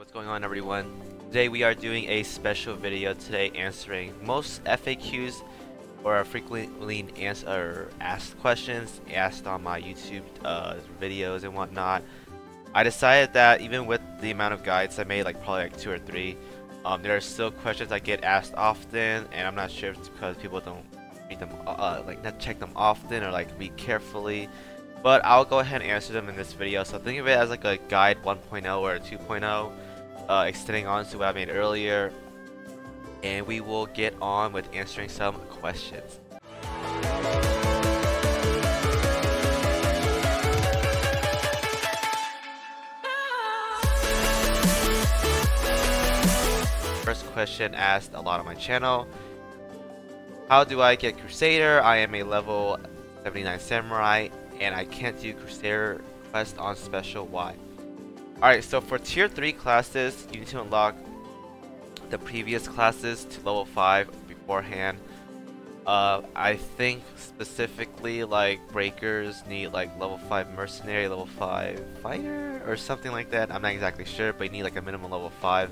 What's going on, everyone? Today we are doing a special video today answering most FAQs or frequently asked questions asked on my YouTube videos and whatnot. I decided that even with the amount of guides I made, like probably like 2 or 3, there are still questions I get asked often, and I'm not sure if it's because people don't read them, like not check them often or like read carefully. But I'll go ahead and answer them in this video. So think of it as like a guide 1.0 or a 2.0. Extending on to what I made earlier, and we will get on with answering some questions. First question asked a lot on my channel: how do I get Crusader? I am a level 79 samurai and I can't do Crusader quest on special. Why? Alright, so for tier 3 classes, you need to unlock the previous classes to level 5 beforehand. I think specifically like breakers need like level 5 mercenary, level 5 fighter, or something like that. I'm not exactly sure, but you need like a minimum level 5.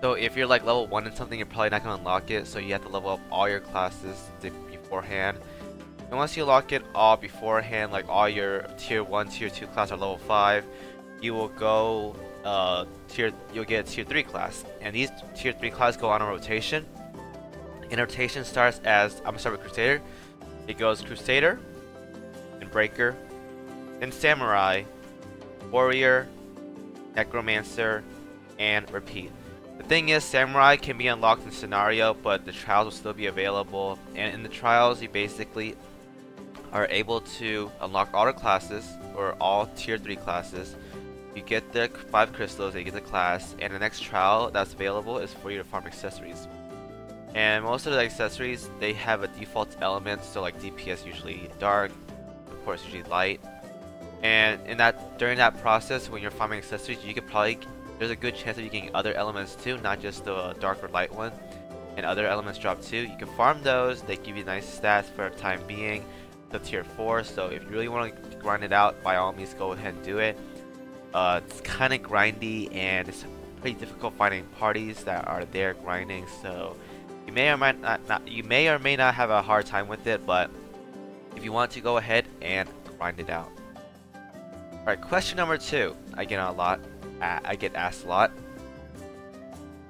So if you're like level 1 and something, you're probably not going to unlock it, so you have to level up all your classes beforehand. And once you lock it all beforehand, like all your tier 1, tier 2 class are level 5, you will go you'll get a tier 3 class, and these tier 3 classes go on a rotation. And rotation starts as, I'm gonna start with Crusader. It goes Crusader, and Breaker, then Samurai, Warrior, Necromancer, and repeat. The thing is, Samurai can be unlocked in scenario, but the trials will still be available, and in the trials you basically are able to unlock all the classes, or all tier 3 classes. You get the 5 crystals, you get the class, and the next trial that's available is for you to farm accessories. And most of the accessories, they have a default element, so like DPS usually dark, of course usually light. And during that process, when you're farming accessories, you could probably, there's a good chance that you can get other elements too, not just the dark or light one. And other elements drop too. You can farm those, they give you nice stats for the time being. The tier 4, so if you really want to grind it out, by all means go ahead and do it. It's kind of grindy, and it's pretty difficult finding parties that are there grinding, so you may or may not have a hard time with it, but if you want to, go ahead and grind it out. Alright, question number 2. I get asked a lot.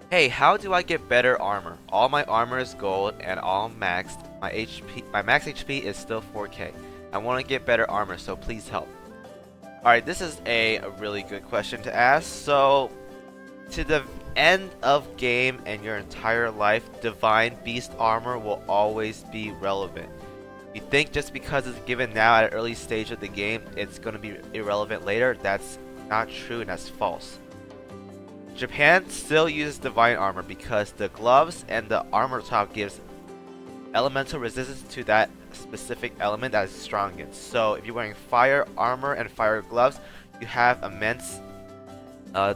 Hey, how do I get better armor? All my armor is gold and all maxed. My max HP is still 4k. I want to get better armor, so please help. Alright, this is a really good question to ask. So, to the end of game and your entire life, Divine Beast armor will always be relevant. You think just because it's given now at an early stage of the game, it's going to be irrelevant later? That's not true, and that's false. Japan still uses Divine armor because the gloves and the armor top gives elemental resistance to that specific element that is strong against. So if you're wearing fire armor and fire gloves, you have immense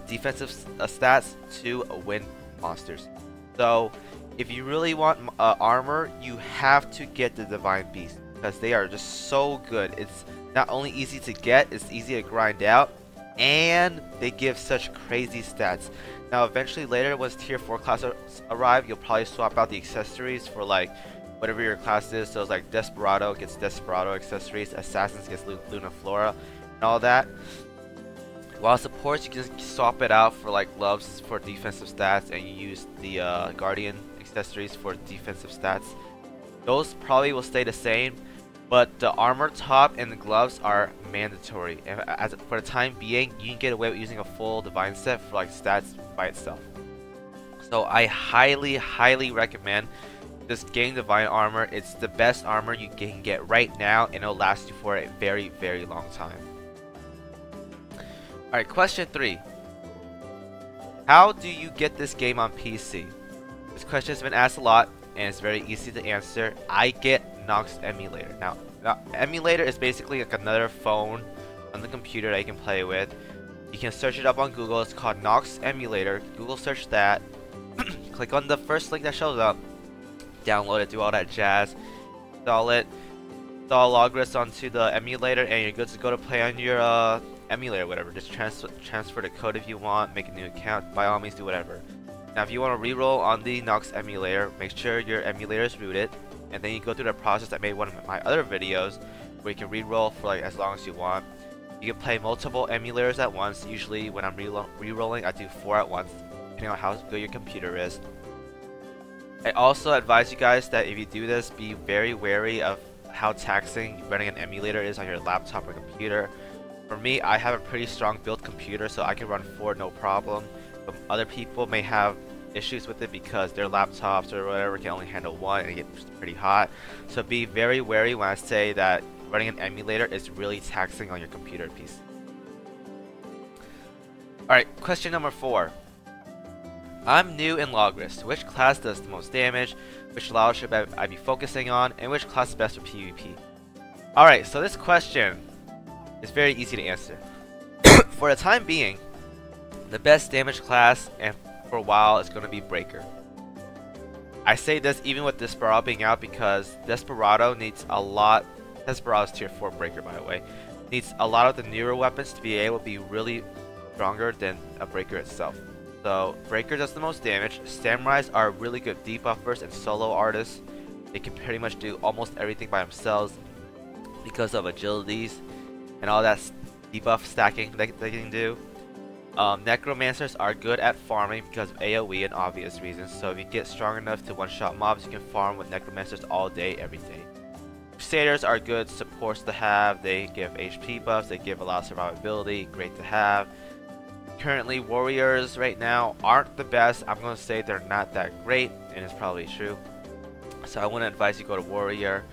defensive stats to win monsters. So if you really want armor, you have to get the Divine Beast because they are just so good. It's not only easy to get, it's easy to grind out, and they give such crazy stats. Now eventually later, once tier 4 classes arrive, you'll probably swap out the accessories for like whatever your class is. So it's like Desperado gets Desperado accessories, Assassins gets Luna Flora, and all that. While supports, you can just swap it out for like gloves for defensive stats, and you use the Guardian accessories for defensive stats. Those probably will stay the same, but the armor top and the gloves are mandatory. And for the time being, you can get away with using a full Divine set for like stats by itself. So I highly recommend just getting Divine armor. It's the best armor you can get right now, and it'll last you for a very long time. Alright, question 3. How do you get this game on PC? This question has been asked a lot, and it's very easy to answer. I get Nox Emulator. Now Emulator is basically like another phone on the computer that you can play with. You can search it up on Google. It's called Nox Emulator. Google search that. Click on the first link that shows up. Download it, do all that jazz. Install it. Install Logres onto the emulator, and you're good to go to play on your emulator, whatever. Just transfer the code if you want, make a new account, by all means do whatever. Now if you want to reroll on the Nox emulator, make sure your emulator is rooted, and then you go through the process I made one of my other videos where you can reroll for like as long as you want. You can play multiple emulators at once. Usually when I'm rerolling, I do 4 at once, depending on how good your computer is. I also advise you guys that if you do this, be very wary of how taxing running an emulator is on your laptop or computer. For me, I have a pretty strong built computer, so I can run 4 no problem. But other people may have issues with it because their laptops or whatever can only handle 1 and it gets pretty hot. So be very wary when I say that running an emulator is really taxing on your computer piece. Alright, question number 4. I'm new in Logres. Which class does the most damage? Which Lao should I be focusing on? And which class is best for PvP? Alright, so this question is very easy to answer. For the time being, the best damage class and for a while is going to be Breaker. I say this even with Desperado being out because Desperado needs a lot. Desperado's tier 4 Breaker, by the way. Needs a lot of the newer weapons to be able to be really stronger than a Breaker itself. So Breaker does the most damage. Samurais are really good debuffers and solo artists. They can pretty much do almost everything by themselves because of agilities and all that debuff stacking they can do. Necromancers are good at farming because of AoE and obvious reasons. So if you get strong enough to one-shot mobs, you can farm with Necromancers all day, every day. Crusaders are good supports to have. They give HP buffs, they give a lot of survivability, great to have. Currently, warriors right now aren't the best. I'm going to say they're not that great, and it's probably true. So I wouldn't advise you go to warrior.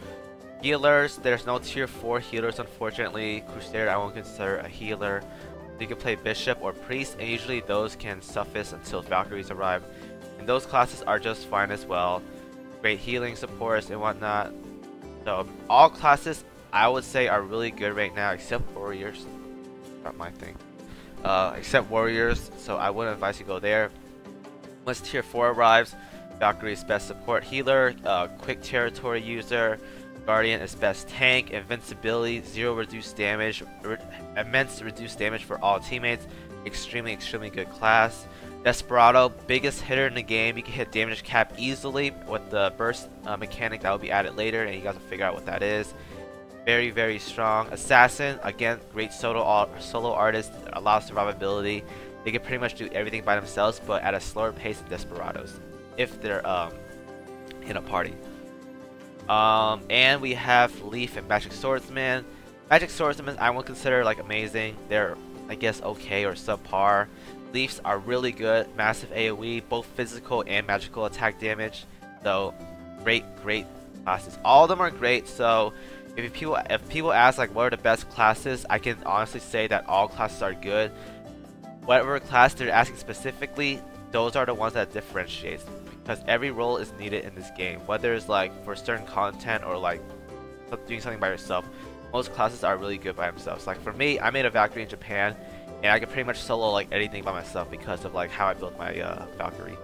Healers, there's no tier 4 healers unfortunately. Crusader I won't consider a healer. You can play bishop or priest, and usually those can suffice until Valkyries arrive. And those classes are just fine as well. Great healing supports and whatnot. So all classes I would say are really good right now except warriors. Not my thing. Except warriors, so I wouldn't advise you go there. Once tier 4 arrives, Valkyrie is best support healer, quick territory user, Guardian is best tank, invincibility, 0 reduced damage, immense reduced damage for all teammates, extremely good class. Desperado, biggest hitter in the game. You can hit damage cap easily with the burst mechanic that will be added later, and you guys will figure out what that is. Very strong. Assassin, again, great solo artist, a lot of survivability. They can pretty much do everything by themselves, but at a slower pace than Desperados, if they're in a party. And we have Leaf and Magic Swordsman. Magic Swordsman I won't consider like amazing. They're, I guess, okay or subpar. Leafs are really good, massive AoE, both physical and magical attack damage. So great classes. All of them are great. So if people ask like what are the best classes, I can honestly say that all classes are good. Whatever class they're asking specifically, those are the ones that differentiates, because every role is needed in this game, whether it's like for certain content or like doing something by yourself. Most classes are really good by themselves. Like for me, I made a Valkyrie in Japan, and I could pretty much solo like anything by myself because of like how I built my Valkyrie.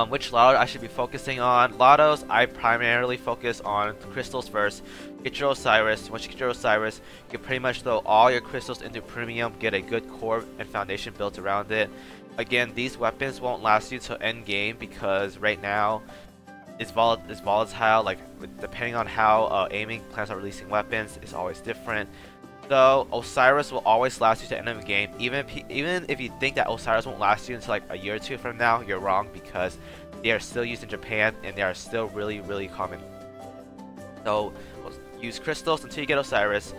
Which lotto I should be focusing on? Lottos, I primarily focus on crystals first. Get your Osiris. Once you get your Osiris, you can pretty much throw all your crystals into premium, get a good core and foundation built around it. Again, these weapons won't last you till end game because right now it's volatile. Like depending on how aiming plans on releasing weapons, is always different. So Osiris will always last you to the end of the game. Even if you think that Osiris won't last you until like a year or two from now, you're wrong, because they are still used in Japan and they are still really common. So use crystals until you get Osiris.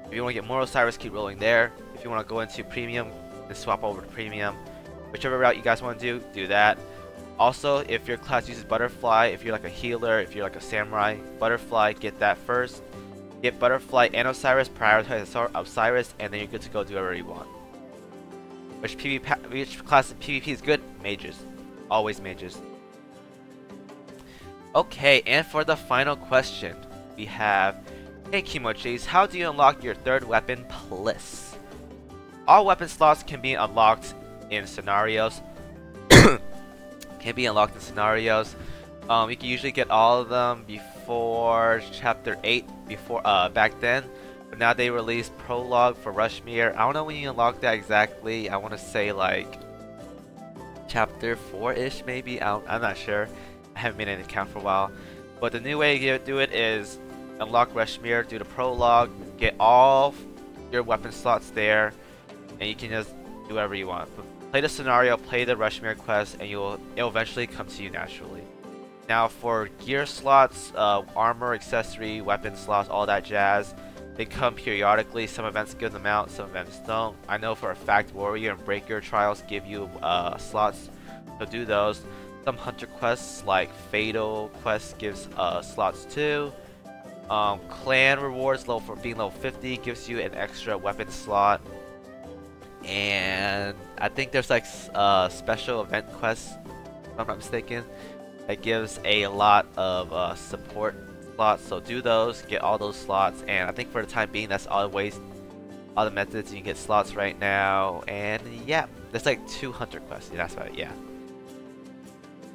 If you want to get more Osiris, keep rolling there. If you want to go into premium, then swap over to premium. Whichever route you guys want to do that. Also, if your class uses Butterfly, if you're like a healer, if you're like a samurai, Butterfly, get that first. Get Butterfly and Osiris, prioritize Osiris, and then you're good to go do whatever you want. Which class of PvP is good? Mages. Always mages. Okay, and for the final question, we have, hey Kimochis, how do you unlock your third weapon, Bliss? All weapon slots can be unlocked in scenarios. You can usually get all of them before chapter 8, back then. But now they released Prologue for Rushmere. I don't know when you unlock that exactly. I want to say like chapter 4-ish maybe. I'm not sure. I haven't made an account for a while. But the new way to do it is unlock Rushmere, do the Prologue, get all your weapon slots there, and you can just do whatever you want. Play the scenario, play the Rushmere quest, and it'll eventually come to you naturally. Now for gear slots, armor, accessory, weapon slots, all that jazz, they come periodically. Some events give them out, some events don't. I know for a fact Warrior and Breaker trials give you slots, so do those. Some hunter quests like Fatal quest gives slots too. Clan rewards for being level 50 gives you an extra weapon slot. And I think there's like special event quests, if I'm not mistaken, that gives a lot of support slots. So do those, get all those slots, and I think for the time being that's all the methods you can get slots right now. And yeah, there's like 2 hunter quests. Yeah, that's about it. Yeah.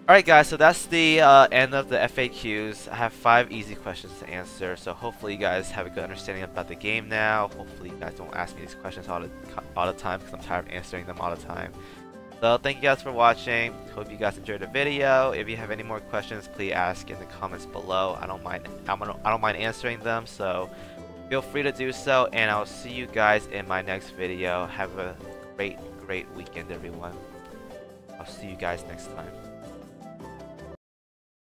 Alright guys, so that's the end of the FAQs. I have 5 easy questions to answer, so hopefully you guys have a good understanding about the game now. Hopefully you guys don't ask me these questions all the time, because I'm tired of answering them all the time. So thank you guys for watching. Hope you guys enjoyed the video. If you have any more questions, please ask in the comments below. I don't mind answering them, so feel free to do so, and I'll see you guys in my next video. Have a great weekend, everyone. I'll see you guys next time.